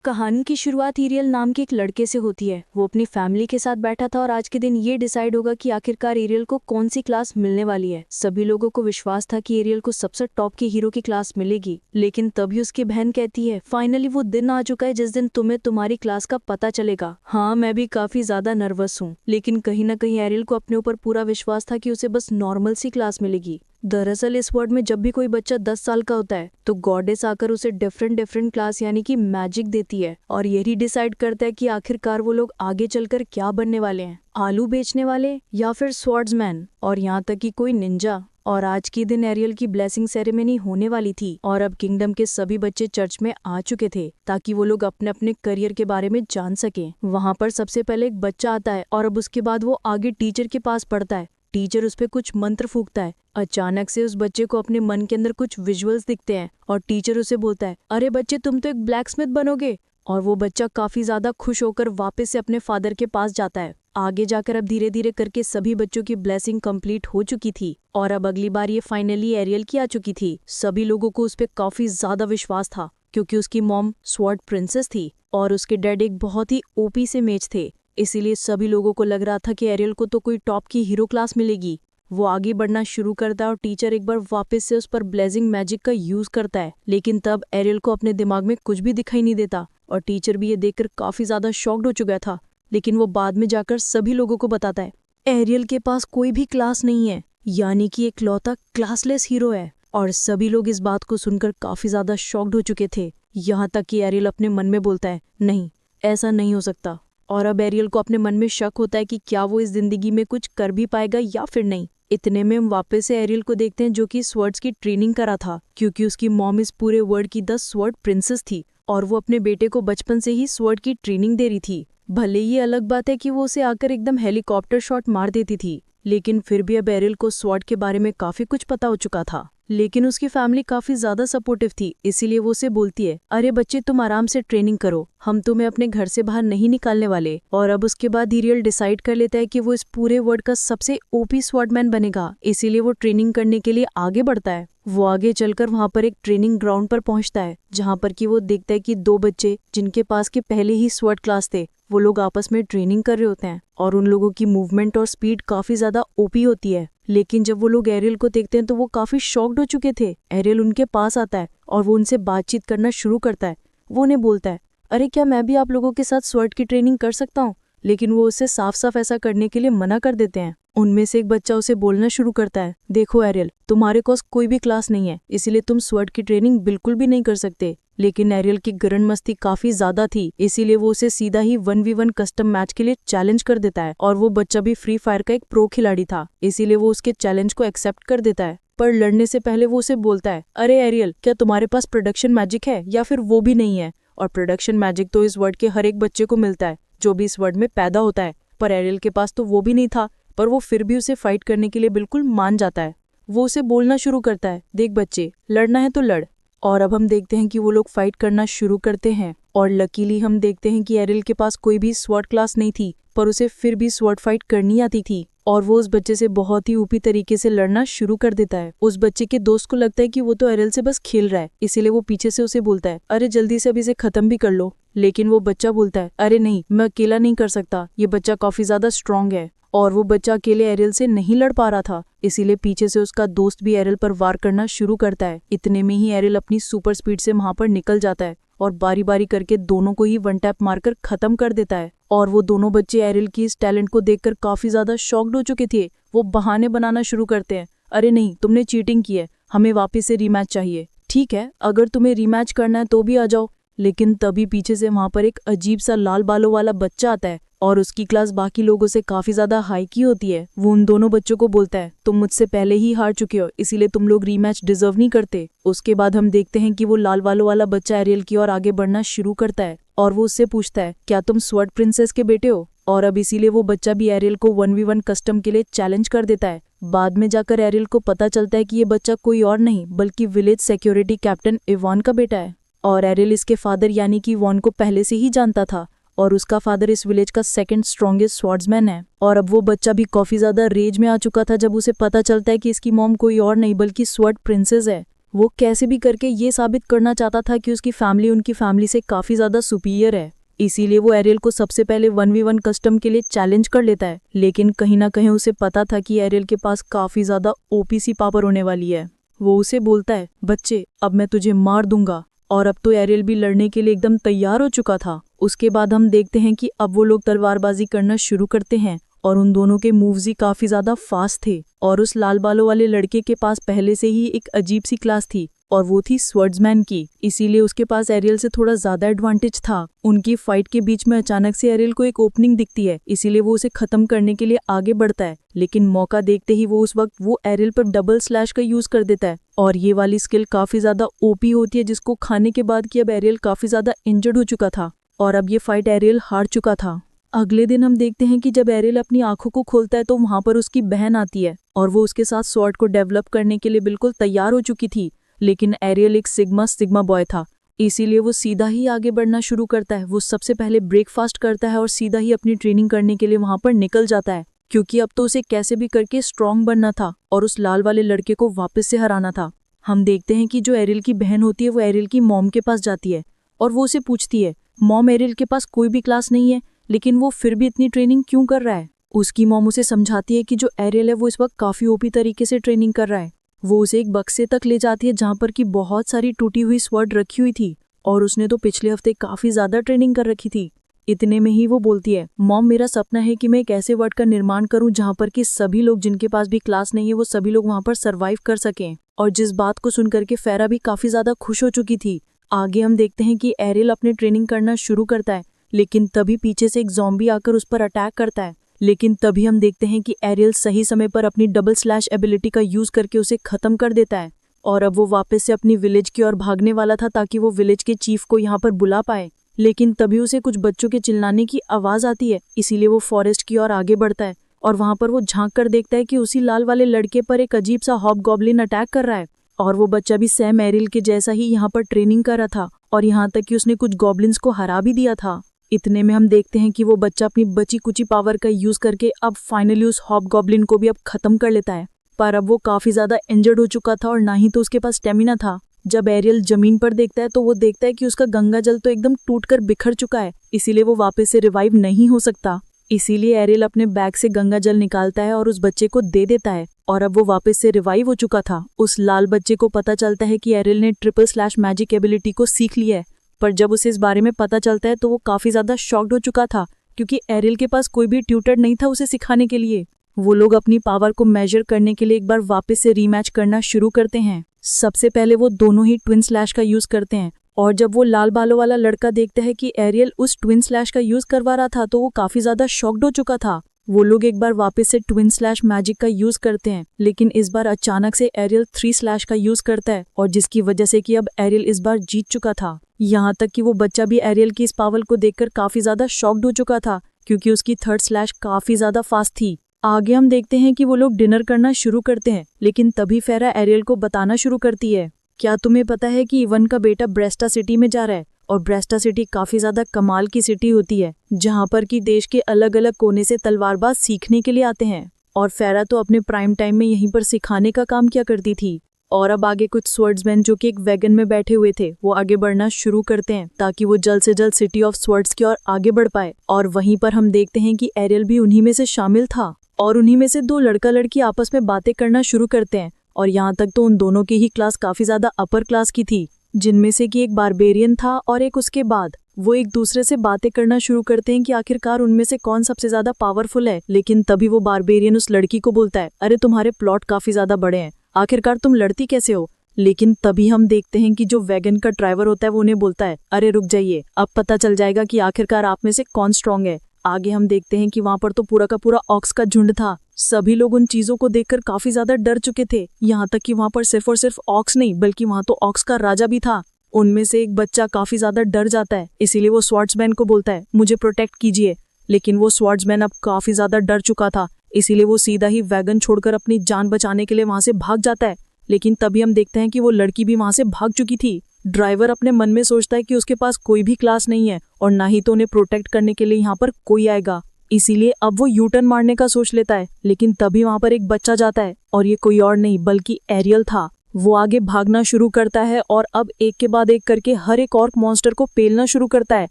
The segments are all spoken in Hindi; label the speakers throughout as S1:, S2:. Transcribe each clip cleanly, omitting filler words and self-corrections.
S1: कहानी की शुरुआत एरियल नाम के एक लड़के से होती है। वो अपनी फैमिली के साथ बैठा था और आज के दिन ये डिसाइड होगा कि आखिरकार एरियल को कौन सी क्लास मिलने वाली है। सभी लोगों को विश्वास था कि एरियल को सबसे टॉप की हीरो की क्लास मिलेगी, लेकिन तभी उसकी बहन कहती है, फाइनली वो दिन आ चुका है जिस दिन तुम्हें तुम्हारी क्लास का पता चलेगा। हाँ, मैं भी काफी ज्यादा नर्वस हूँ, लेकिन कहीं ना कहीं एरियल को अपने ऊपर पूरा विश्वास था कि उसे बस नॉर्मल सी क्लास मिलेगी। दरअसल इस वर्ल्ड में जब भी कोई बच्चा 10 साल का होता है तो गॉडेस आकर उसे डिफरेंट क्लास यानी कि मैजिक देती है और यही डिसाइड करता है कि आखिरकार वो लोग आगे चलकर क्या बनने वाले हैं, आलू बेचने वाले या फिर स्वॉर्ड्समैन और यहाँ तक कि कोई निंजा। और आज के दिन एरियल की ब्लेसिंग सेरेमनी होने वाली थी और अब किंगडम के सभी बच्चे चर्च में आ चुके थे ताकि वो लोग अपने अपने करियर के बारे में जान सकें। वहाँ पर सबसे पहले एक बच्चा आता है और अब उसके बाद वो आगे टीचर के पास पढ़ता है। टीचर उस पे कुछ मंत्र फूंकता है। अचानक से उस बच्चे को अपने मन के अंदर कुछ विजुअल्स दिखते हैं और टीचर उसे बोलता है, अरे बच्चे तुम तो एक ब्लैकस्मिथ बनोगे। और वो बच्चा काफी ज्यादा खुश होकर वापस से अपने फादर के पास जाता है। आगे जाकर अब धीरे धीरे करके सभी बच्चों की ब्लेसिंग कंप्लीट हो चुकी थी और अब अगली बार ये फाइनली एरियल की आ चुकी थी। सभी लोगों को उस पर काफी ज्यादा विश्वास था क्योंकि उसकी मॉम स्वॉर्ड प्रिंसेस थी और उसके डैड एक बहुत ही ओपी से मेज थे। इसीलिए सभी लोगों को लग रहा था कि एरियल को तो कोई टॉप की हीरो क्लास मिलेगी। वो आगे बढ़ना शुरू करता है और टीचर एक बार वापस से उस पर ब्लेजिंग मैजिक का यूज करता है, लेकिन तब एरियल को अपने दिमाग में कुछ भी दिखाई नहीं देता और टीचर भी ये देखकर काफी ज्यादा शॉक्ड हो चुका था। लेकिन वो बाद में जाकर सभी लोगों को बताता है, एरियल के पास कोई भी क्लास नहीं है, यानी कि इकलौता क्लासलेस हीरो है। और सभी लोग इस बात को सुनकर काफी ज्यादा शॉक्ड हो चुके थे, यहाँ तक कि एरियल अपने मन में बोलता है, नहीं ऐसा नहीं हो सकता। और अब एरियल को अपने मन में शक होता है कि क्या वो इस जिंदगी में कुछ कर भी पाएगा या फिर नहीं। इतने में हम वापस से एरियल को देखते हैं जो कि स्वर्ड्स की ट्रेनिंग करा था क्योंकि उसकी मॉम इस पूरे वर्ल्ड की 10 स्वॉर्ड प्रिंसेस थी और वो अपने बेटे को बचपन से ही स्वॉर्ड की ट्रेनिंग दे रही थी। भले ही अलग बात है कि वो उसे आकर एकदम हेलीकॉप्टर शॉट मार देती थी, लेकिन फिर भी अब एरियल को स्वॉर्ड के बारे में काफी कुछ पता हो चुका था। लेकिन उसकी फैमिली काफी ज्यादा सपोर्टिव थी, इसीलिए वो उसे बोलती है, अरे बच्चे तुम आराम से ट्रेनिंग करो, हम तुम्हें अपने घर से बाहर नहीं निकालने वाले। और अब उसके बाद एरियल डिसाइड कर लेता है कि वो इस पूरे वर्ल्ड का सबसे ओपी स्वॉर्डमैन बनेगा, इसीलिए वो ट्रेनिंग करने के लिए आगे बढ़ता है। वो आगे चलकर वहाँ पर एक ट्रेनिंग ग्राउंड पर पहुँचता है जहाँ पर कि वो देखता है कि 2 बच्चे जिनके पास के पहले ही स्वॉर्ड क्लास थे वो लोग आपस में ट्रेनिंग कर रहे होते हैं और उन लोगों की मूवमेंट और स्पीड काफी ज्यादा ओपी होती है। लेकिन जब वो लोग एरियल को देखते हैं तो वो काफी शॉक्ड हो चुके थे। एरियल उनके पास आता है और वो उनसे बातचीत करना शुरू करता है। वो उन्हें बोलता है, अरे क्या मैं भी आप लोगों के साथ स्वॉर्ड की ट्रेनिंग कर सकता हूँ, लेकिन वो उसे साफ साफ ऐसा करने के लिए मना कर देते हैं। उनमें से एक बच्चा उसे बोलना शुरू करता है, देखो एरियल तुम्हारे पास कोई भी क्लास नहीं है, इसलिए तुम स्वॉर्ड की ट्रेनिंग बिल्कुल भी नहीं कर सकते। लेकिन एरियल की गरन मस्ती काफी ज्यादा थी, इसीलिए वो उसे सीधा ही 1v1 कस्टम मैच के लिए चैलेंज कर देता है और वो बच्चा भी फ्री फायर का एक प्रो खिलाड़ी था, इसीलिए वो उसके चैलेंज को एक्सेप्ट कर देता है। पर लड़ने से पहले वो उसे बोलता है, अरे एरियल क्या तुम्हारे पास प्रोडक्शन मैजिक है या फिर वो भी नहीं है। और प्रोडक्शन मैजिक तो इस वर्ल्ड के हर एक बच्चे को मिलता है जो भी इस वर्ल्ड में पैदा होता है, पर एरियल के पास तो वो भी नहीं था। पर वो फिर भी उसे फाइट करने के लिए बिल्कुल मान जाता है। वो उसे बोलना शुरू करता है, देख बच्चे लड़ना है तो लड़। और अब हम देखते हैं कि वो लोग फाइट करना शुरू करते हैं और लकीली हम देखते हैं कि एरियल के पास कोई भी स्वॉर्ड क्लास नहीं थी, पर उसे फिर भी स्वॉर्ड फाइट करनी आती थी और वो उस बच्चे से बहुत ही ऊपी तरीके से लड़ना शुरू कर देता है। उस बच्चे के दोस्त को लगता है कि वो तो एरियल से बस खेल रहा है, इसीलिए वो पीछे से उसे बोलता है, अरे जल्दी से अब इसे खत्म भी कर लो। लेकिन वो बच्चा बोलता है, अरे नहीं मैं अकेला नहीं कर सकता, ये बच्चा काफी ज्यादा स्ट्रांग है। और वो बच्चा अकेले एरियल से नहीं लड़ पा रहा था, इसीलिए पीछे से उसका दोस्त भी एरियल पर वार करना शुरू करता है। इतने में ही एरियल अपनी सुपर स्पीड से वहां पर निकल जाता है और बारी बारी करके दोनों को ही 1 टैप मारकर खत्म कर देता है। और वो दोनों बच्चे एरियल की इस टैलेंट को देखकर काफी ज्यादा शॉक्ड हो चुके थे। वो बहाने बनाना शुरू करते हैं, अरे नहीं तुमने चीटिंग की है, हमें वापस से रीमैच चाहिए। ठीक है अगर तुम्हें रीमैच करना है तो भी आ जाओ। लेकिन तभी पीछे से वहां पर एक अजीब सा लाल बालों वाला बच्चा आता है और उसकी क्लास बाकी लोगों से काफी ज्यादा हाई की होती है। वो उन दोनों बच्चों को बोलता है, तुम मुझसे पहले ही हार चुके हो, इसीलिए तुम लोग रीमैच डिजर्व नहीं करते। उसके बाद हम देखते हैं कि वो लाल बालों वाला बच्चा एरियल की ओर आगे बढ़ना शुरू करता है और वो उससे पूछता है, क्या तुम स्वॉर्ड प्रिंसेस के बेटे हो। और अब इसीलिए वो बच्चा भी एरियल को 1v1 कस्टम के लिए चैलेंज कर देता है। बाद में जाकर एरियल को पता चलता है कि ये बच्चा कोई और नहीं बल्कि विलेज सिक्योरिटी कैप्टन इवान का बेटा है और एरियल इसके फादर यानी कि वॉन को पहले से ही जानता था और उसका फादर इस विलेज का 2nd स्ट्रॉन्गेस्ट स्वॉर्ड्समैन है। और अब वो बच्चा भी काफी ज्यादा रेज में आ चुका था जब उसे पता चलता है कि इसकी मॉम कोई और नहीं बल्कि स्वॉर्ड प्रिंसेस है। वो कैसे भी करके ये साबित करना चाहता था कि उसकी फैमिली उनकी फैमिली से काफ़ी ज़्यादा सुपीरियर है। इसीलिए वो एरियल को सबसे पहले 1v1 कस्टम के लिए चैलेंज कर लेता है, लेकिन कहीं ना कहीं उसे पता था कि एरियल के पास काफ़ी ज़्यादा ओपीसी पावर होने वाली है। वो उसे बोलता है, बच्चे अब मैं तुझे मार दूंगा। और अब तो एरियल भी लड़ने के लिए एकदम तैयार हो चुका था। उसके बाद हम देखते हैं कि अब वो लोग तलवारबाजी करना शुरू करते हैं और उन दोनों के मूव्स ही काफ़ी ज़्यादा फास्ट थे। और उस लाल बालों वाले लड़के के पास पहले से ही एक अजीब सी क्लास थी और वो थी स्वर्ड्समैन की, इसीलिए उसके पास एरियल से थोड़ा ज़्यादा एडवांटेज था। उनकी फाइट के बीच में अचानक से एरियल को एक ओपनिंग दिखती है, इसीलिए वो उसे खत्म करने के लिए आगे बढ़ता है, लेकिन मौका देखते ही वो उस वक्त वो एरियल पर डबल स्लैश का यूज़ कर देता है। और ये वाली स्किल काफ़ी ज़्यादा ओपी होती है, जिसको खाने के बाद कि अब एरियल काफ़ी ज़्यादा इंजर्ड हो चुका था और अब ये फाइट एरियल हार चुका था। अगले दिन हम देखते हैं कि जब एरियल अपनी आंखों को खोलता है तो वहाँ पर उसकी बहन आती है और वो उसके साथ स्वॉर्ड को डेवलप करने के लिए बिल्कुल तैयार हो चुकी थी, लेकिन एरियल एक सिग्मा बॉय था, इसीलिए वो सीधा ही आगे बढ़ना शुरू करता है। वो सबसे पहले ब्रेकफास्ट करता है और सीधा ही अपनी ट्रेनिंग करने के लिए वहाँ पर निकल जाता है, क्योंकि अब तो उसे कैसे भी करके स्ट्रॉन्ग बनना था और उस लाल वाले लड़के को वापस से हराना था। हम देखते हैं कि जो एरियल की बहन होती है वो एरियल की मॉम के पास जाती है और वो उसे पूछती है, मॉम एरियल के पास कोई भी क्लास नहीं है, लेकिन वो फिर भी इतनी ट्रेनिंग क्यों कर रहा है। उसकी मॉम उसे समझाती है कि जो एरियल है वो इस वक्त काफ़ी ओपी तरीके से ट्रेनिंग कर रहा है। वो उसे एक बक्से तक ले जाती है जहाँ पर कि बहुत सारी टूटी हुई स्वॉर्ड रखी हुई थी और उसने तो पिछले हफ्ते काफ़ी ज़्यादा ट्रेनिंग कर रखी थी। इतने में ही वो बोलती है, मॉम मेरा सपना है कि मैं एक ऐसे वर्ल्ड का निर्माण करूं जहाँ पर कि सभी लोग जिनके पास भी क्लास नहीं है वो सभी लोग वहाँ पर सर्वाइव कर सकें। और जिस बात को सुनकर के फेरा भी काफ़ी ज़्यादा खुश हो चुकी थी। आगे हम देखते हैं कि एरियल अपने ट्रेनिंग करना शुरू करता है, लेकिन तभी पीछे से एक ज़ॉम्बी आकर उस पर अटैक करता है। लेकिन तभी हम देखते हैं कि एरियल सही समय पर अपनी डबल स्लैश एबिलिटी का यूज़ करके उसे ख़त्म कर देता है और अब वो वापस से अपनी विलेज की ओर भागने वाला था ताकि वो विलेज के चीफ को यहाँ पर बुला पाए। लेकिन तभी उसे कुछ बच्चों के चिल्लाने की आवाज़ आती है, इसीलिए वो फॉरेस्ट की ओर आगे बढ़ता है और वहाँ पर वो झांक कर देखता है कि उसी लाल वाले लड़के पर एक अजीब सा हॉबगॉब्लिन अटैक कर रहा है। और वो बच्चा भी सैम एरियल के जैसा ही यहाँ पर ट्रेनिंग कर रहा था और यहाँ तक कि उसने कुछ गॉब्लिन्स को हरा भी दिया था। इतने में हम देखते हैं कि वो बच्चा अपनी बची कुची पावर का यूज़ करके अब फाइनली उस हॉबगॉब्लिन को भी अब खत्म कर लेता है। पर अब वो काफ़ी ज़्यादा इंजर्ड हो चुका था और ना ही तो उसके पास स्टेमिना था। जब एरियल जमीन पर देखता है तो वो देखता है कि उसका गंगा जल तो एकदम टूटकर बिखर चुका है, इसीलिए वो वापस से रिवाइव नहीं हो सकता। इसीलिए एरियल अपने बैग से गंगा जल निकालता है और उस बच्चे को दे देता है और अब वो वापस से रिवाइव हो चुका था। उस लाल बच्चे को पता चलता है कि एरियल ने ट्रिपल स्लैश मैजिक एबिलिटी को सीख लिया है, पर जब उसे इस बारे में पता चलता है तो वो काफ़ी ज़्यादा शॉक्ड हो चुका था, क्योंकि एरियल के पास कोई भी ट्यूटर नहीं था उसे सिखाने के लिए। वो लोग अपनी पावर को मेजर करने के लिए एक बार वापस से रीमैच करना शुरू करते हैं। सबसे पहले वो दोनों ही ट्विन स्लैश का यूज़ करते हैं और जब वो लाल बालों वाला लड़का देखता है कि एरियल उस ट्विन स्लैश का यूज़ करवा रहा था तो वो काफ़ी ज़्यादा शॉक्ड हो चुका था। वो लोग एक बार वापस से ट्विन स्लैश मैजिक का यूज़ करते हैं, लेकिन इस बार अचानक से एरियल 3 स्लैश का यूज़ करता है और जिसकी वजह से कि अब एरियल इस बार जीत चुका था। यहाँ तक कि वो बच्चा भी एरियल की इस पावर को देखकर काफ़ी ज़्यादा शॉक्ड हो चुका था, क्योंकि उसकी 3rd स्लैश काफ़ी ज़्यादा फास्ट थी। आगे हम देखते हैं कि वो लोग डिनर करना शुरू करते हैं, लेकिन तभी फेरा एरियल को बताना शुरू करती है, क्या तुम्हें पता है कि इवन का बेटा ब्रेस्टा सिटी में जा रहा है। और ब्रेस्टा सिटी काफ़ी ज़्यादा कमाल की सिटी होती है जहाँ पर कि देश के अलग अलग कोने से तलवारबाज सीखने के लिए आते हैं और फेरा तो अपने प्राइम टाइम में यहीं पर सिखाने का काम किया करती थी। और अब आगे कुछ स्वर्ड्समैन जो कि एक वैगन में बैठे हुए थे वो आगे बढ़ना शुरू करते हैं ताकि वो जल्द से जल्द सिटी ऑफ स्वर्ड्स की ओर आगे बढ़ पाए। और वहीं पर हम देखते हैं कि एरियल भी उन्हीं में से शामिल था और उन्हीं में से 2 लड़का लड़की आपस में बातें करना शुरू करते हैं। और यहाँ तक तो उन दोनों की ही क्लास काफ़ी ज़्यादा अपर क्लास की थी, जिनमें से कि एक बारबेरियन था और एक उसके बाद। वो एक दूसरे से बातें करना शुरू करते हैं कि आखिरकार उनमें से कौन सबसे ज़्यादा पावरफुल है। लेकिन तभी वो बारबेरियन उस लड़की को बोलता है, अरे तुम्हारे प्लॉट काफ़ी ज़्यादा बड़े हैं, आखिरकार तुम लड़ती कैसे हो। लेकिन तभी हम देखते हैं कि जो वैगन का ड्राइवर होता है वो उन्हें बोलता है, अरे रुक जाइए, अब पता चल जाएगा कि आखिरकार आप में से कौन स्ट्रांग है। आगे हम देखते हैं कि वहाँ पर तो पूरा का पूरा ऑक्स का झुंड था। सभी लोग उन चीज़ों को देखकर काफ़ी ज़्यादा डर चुके थे, यहाँ तक कि वहाँ पर सिर्फ और सिर्फ ऑक्स नहीं बल्कि वहाँ तो ऑक्स का राजा भी था। उनमें से एक बच्चा काफ़ी ज़्यादा डर जाता है, इसीलिए वो स्वॉर्ड्समैन को बोलता है, मुझे प्रोटेक्ट कीजिए। लेकिन वो स्वॉर्ड्समैन अब काफ़ी ज़्यादा डर चुका था, इसीलिए वो सीधा ही वैगन छोड़कर अपनी जान बचाने के लिए वहाँ से भाग जाता है। लेकिन तभी हम देखते हैं कि वो लड़की भी वहाँ से भाग चुकी थी। ड्राइवर अपने मन में सोचता है कि उसके पास कोई भी क्लास नहीं है और ना ही तो उन्हें प्रोटेक्ट करने के लिए यहाँ पर कोई आएगा, इसीलिए अब वो यू टर्न मारने का सोच लेता है। लेकिन तभी वहाँ पर एक बच्चा जाता है और ये कोई और नहीं बल्कि एरियल था।
S2: वो आगे भागना शुरू करता है और अब एक के बाद एक करके हर एक ऑर्क मॉन्स्टर को पेलना शुरू करता है।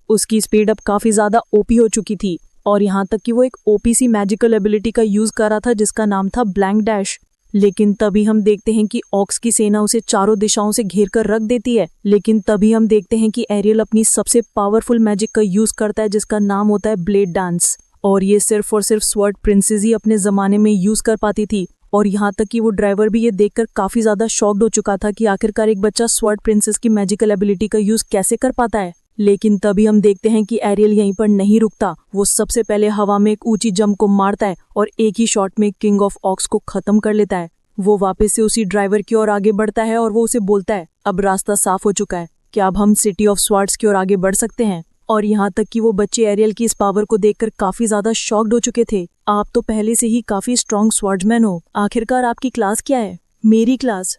S2: उसकी स्पीड अब काफी ज्यादा ओपी हो चुकी थी और यहाँ तक कि वो एक ओपीसी मैजिकल एबिलिटी का यूज कर रहा था जिसका नाम था ब्लैंक डैश। लेकिन तभी हम देखते हैं कि ऑक्स की सेना उसे चारों दिशाओं से घेर कर रख देती है। लेकिन तभी हम देखते हैं कि एरियल अपनी सबसे पावरफुल मैजिक का यूज करता है जिसका नाम होता है ब्लेड डांस। और ये सिर्फ और सिर्फ स्वर्ड प्रिंसेस ही अपने जमाने में यूज कर पाती थी। और यहाँ तक कि वो ड्राइवर भी ये देखकर काफी ज्यादा शॉक्ड हो चुका था कि आखिरकार एक बच्चा स्वर्ड प्रिंसेस की मैजिकल एबिलिटी का यूज कैसे कर पाता है। लेकिन तभी हम देखते हैं कि एरियल यहीं पर नहीं रुकता। वो सबसे पहले हवा में एक ऊंची जंप को मारता है और एक ही शॉट में किंग ऑफ ऑक्स को खत्म कर लेता है। वो वापस से उसी ड्राइवर की ओर आगे बढ़ता है और वो उसे बोलता है, अब रास्ता साफ हो चुका है, क्या अब हम सिटी ऑफ स्वार्ड्स की ओर आगे बढ़ सकते हैं। और यहाँ तक कि वो बच्चे एरियल की इस पावर को देखकर काफी ज्यादा शॉक्ड हो चुके थे। आप तो पहले से ही काफी स्ट्रॉन्ग स्वॉर्ड्समैन हो, आखिरकार आपकी क्लास क्या है। मेरी क्लास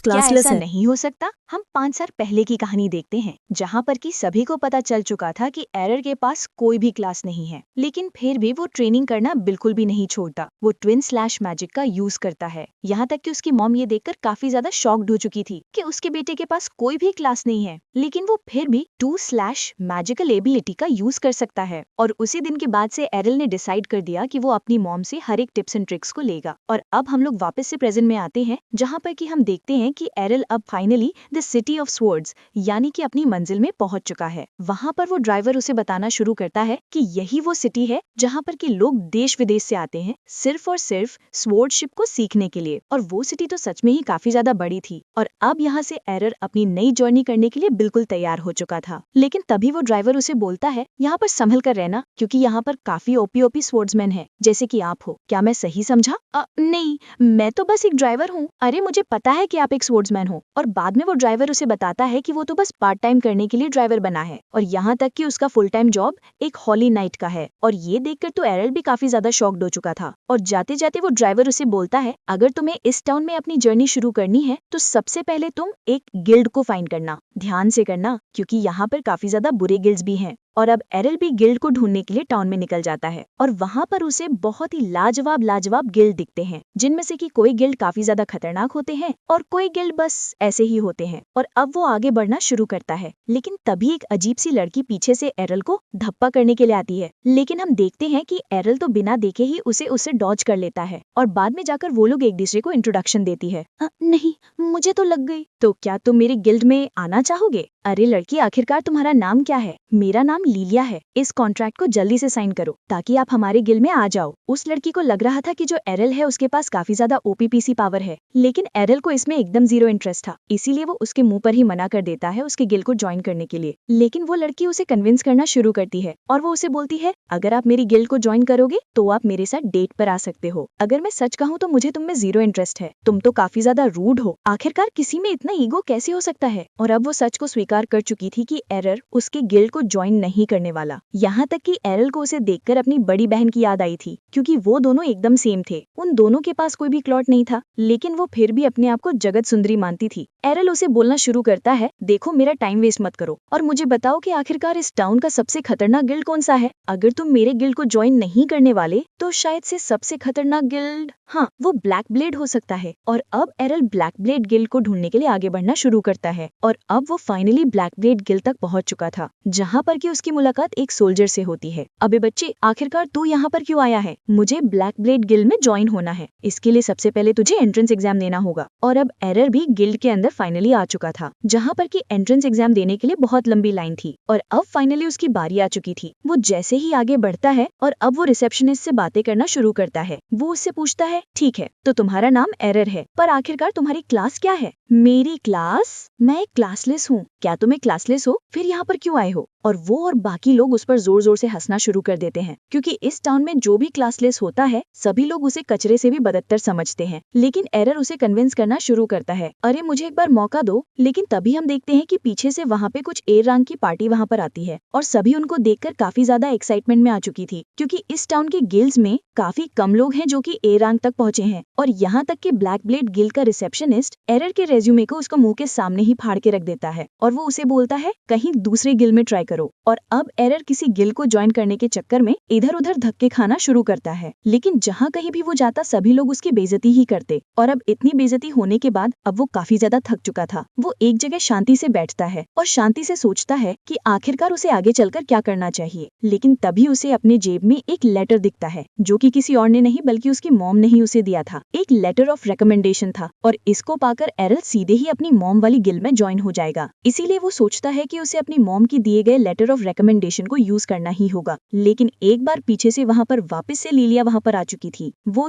S2: क्लासलेस
S3: ऐसा
S2: है।
S3: नहीं हो सकता। हम 5 साल पहले की कहानी देखते हैं जहाँ पर कि सभी को पता चल चुका था कि एरर के पास कोई भी क्लास नहीं है, लेकिन फिर भी वो ट्रेनिंग करना बिल्कुल भी नहीं छोड़ता। वो ट्विन स्लैश मैजिक का यूज करता है। यहाँ तक कि उसकी मॉम ये देखकर काफी ज्यादा शॉक्ड हो चुकी थी कि उसके बेटे के पास कोई भी क्लास नहीं है, लेकिन वो फिर भी 2 स्लैश मैजिकल एबिलिटी का यूज कर सकता है। और उसी दिन के बाद से एरल ने डिसाइड कर दिया कि वो अपनी मॉम से हर एक टिप्स एंड ट्रिक्स को लेगा। और अब हम लोग वापस से प्रेजेंट में आते हैं जहाँ पर कि हम देखते हैं कि एरल अब finally the city of swords यानी कि अपनी मंजिल में पहुंच चुका है। वहां पर वो ड्राइवर उसे बताना शुरू करता है कि यही वो सिटी है जहां पर कि लोग देश विदेश से आते हैं सिर्फ और सिर्फ स्वॉर्डशिप को सीखने के लिए। और वो सिटी तो सच में ही काफी ज्यादा बड़ी थी। और अब यहाँ से एरर अपनी नई जर्नी करने के लिए बिल्कुल तैयार हो चुका था। लेकिन तभी वो ड्राइवर उसे बोलता है, यहाँ पर संभल कर रहना, क्योंकि यहाँ पर काफी ओपी स्वॉर्ड्समैन है जैसे कि आप हो। क्या मैं सही समझा? नहीं, मैं तो बस एक ड्राइवर हूँ। अरे मुझे पता है कि आप एक स्वॉर्ड्समैन हो। और बाद में वो ड्राइवर उसे बताता है कि वो तो बस पार्ट टाइम करने के लिए ड्राइवर बना है और यहाँ तक कि उसका फुल टाइम जॉब एक हॉली नाइट का है। और ये देखकर तो एरल भी काफी ज्यादा शॉक्ड हो चुका था। और जाते जाते वो ड्राइवर उसे बोलता है, अगर तुम्हें इस टाउन में अपनी जर्नी शुरू करनी है तो सबसे पहले तुम एक गिल्ड को फाइंड करना, ध्यान से करना, क्योंकि यहाँ पर काफी ज्यादा बुरे गिल्ड्स भी हैं। और अब एरल भी गिल्ड को ढूंढने के लिए टाउन में निकल जाता है और वहाँ पर उसे बहुत ही लाजवाब गिल्ड दिखते हैं, जिनमें से कि कोई गिल्ड काफी ज्यादा खतरनाक होते हैं और कोई गिल्ड बस ऐसे ही होते हैं। और अब वो आगे बढ़ना शुरू करता है, लेकिन तभी एक अजीब सी लड़की पीछे से एरल को धप्पा करने के लिए आती है। लेकिन हम देखते हैं कि एरल तो बिना देखे ही उसे डॉज कर लेता है और बाद में जाकर वो लोग एक दूसरे को इंट्रोडक्शन देती है। नहीं, मुझे तो लग गई। तो क्या तुम मेरी गिल्ड में आना चाहोगे? अरे लड़की, आखिरकार तुम्हारा नाम क्या है? मेरा नाम लीलिया है। इस कॉन्ट्रैक्ट को जल्दी से साइन करो ताकि आप हमारे गिल्ड में आ जाओ। उस लड़की को लग रहा था कि जो एरल है उसके पास काफी ज्यादा ओपीपीसी पावर है, लेकिन एरल को इसमें एकदम जीरो इंटरेस्ट था, इसीलिए वो उसके मुंह पर ही मना कर देता है उसके गिल्ड को ज्वाइन करने के लिए। लेकिन वो लड़की उसे कन्विंस करना शुरू करती है और वो उसे बोलती है, अगर आप मेरी गिल्ड को ज्वाइन करोगे तो आप मेरे साथ डेट पर आ सकते हो। अगर मैं सच कहूँ तो मुझे तुम में जीरो इंटरेस्ट है, तुम तो काफी ज्यादा रूड हो। आखिरकार किसी में इतना ईगो कैसे हो सकता है? और अब वो सच को स्वीकार कर चुकी थी कि एरर उसके गिल्ड को ज्वाइन नहीं करने वाला। यहाँ तक कि एरल को उसे देखकर अपनी बड़ी बहन की याद आई थी, क्योंकि वो दोनों एकदम सेम थे। उन दोनों के पास कोई भी क्लॉट नहीं था, लेकिन वो फिर भी अपने आप को जगत सुंदरी मानती थी। एरल उसे बोलना शुरू करता है, देखो मेरा टाइम वेस्ट मत करो और मुझे बताओ कि आखिरकार इस टाउन का सबसे खतरनाक गिल्ड कौन सा है? अगर तुम मेरे गिल्ड को ज्वाइन नहीं करने वाले तो शायद से सबसे खतरनाक गिल्ड, हाँ, वो ब्लैक ब्लेड हो सकता है। और अब एरल ब्लैक ब्लेड गिल्ड को ढूंढने के लिए आगे बढ़ना शुरू करता है और अब वो फाइनली ब्लैक ब्लेड गिल्ड तक पहुंच चुका था, जहाँ पर कि उसकी मुलाकात एक सोल्जर से होती है। अबे बच्चे, आखिरकार तू यहाँ पर क्यों आया है? मुझे ब्लैक ब्लेड गिल्ड में ज्वाइन होना है, इसके लिए सबसे पहले तुझे एंट्रेंस एग्जाम देना होगा। और अब एरर भी गिल्ड के अंदर फाइनली आ चुका था, जहाँ पर कि एंट्रेंस एग्जाम देने के लिए बहुत लंबी लाइन थी और अब फाइनली उसकी बारी आ चुकी थी। वो जैसे ही आगे बढ़ता है और अब वो रिसेप्शनिस्ट से बातें करना शुरू करता है। वो उससे पूछता है, ठीक है तो तुम्हारा नाम एरर है, पर आखिरकार तुम्हारी क्लास क्या है? मेरी क्लास? मैं एक क्लासलेस हूँ। क्या तुम एक क्लासलेस हो? फिर यहाँ पर क्यों आए हो? और वो और बाकी लोग उस पर जोर जोर से हंसना शुरू कर देते हैं, क्योंकि इस टाउन में जो भी क्लासलेस होता है सभी लोग उसे कचरे से भी बदतर समझते हैं। लेकिन एरर उसे कन्विंस करना शुरू करता है, अरे मुझे एक बार मौका दो। लेकिन तभी हम देखते हैं कि पीछे से वहाँ पे कुछ ए रैंक की पार्टी वहाँ पर आती है और सभी उनको देखकर काफी ज्यादा एक्साइटमेंट में आ चुकी थी, क्योंकि इस टाउन के गिल्ड्स में काफी कम लोग हैं जो कि ए रैंक तक पहुंचे हैं। और यहाँ तक कि ब्लैक ब्लेड गिल्ड का रिसेप्शनिस्ट एरर के रेज्यूमे को उसको मुंह के सामने ही फाड़ के रख देता है और वो उसे बोलता है, कहीं दूसरे गिल्ड में ट्राई करो। और अब एरर किसी गिल को ज्वाइन करने के चक्कर में इधर उधर धक्के खाना शुरू करता है, लेकिन जहाँ कहीं भी वो जाता सभी लोग उसकी बेइज्जती ही करते। और अब इतनी बेइज्जती होने के बाद अब वो काफी ज्यादा थक चुका था। वो एक जगह शांति से बैठता है और शांति से सोचता है कि आखिरकार उसे आगे चलकर क्या करना चाहिए। लेकिन तभी उसे अपने जेब में एक लेटर दिखता है, जो कि किसी और ने नहीं बल्कि उसकी मॉम ने ही उसे दिया था। एक लेटर ऑफ रिकमेंडेशन था और इसको पाकर एरल सीधे ही अपनी मॉम वाली गिल में ज्वाइन हो जाएगा। इसीलिए वो सोचता है कि उसे अपनी मॉम की दिए गए लेटर ऑफ रिकमेंडेशन को यूज करना ही होगा। लेकिन एक बार पीछे से वहाँ पर वापस से लिलिया वहाँ पर आ चुकी थी। वो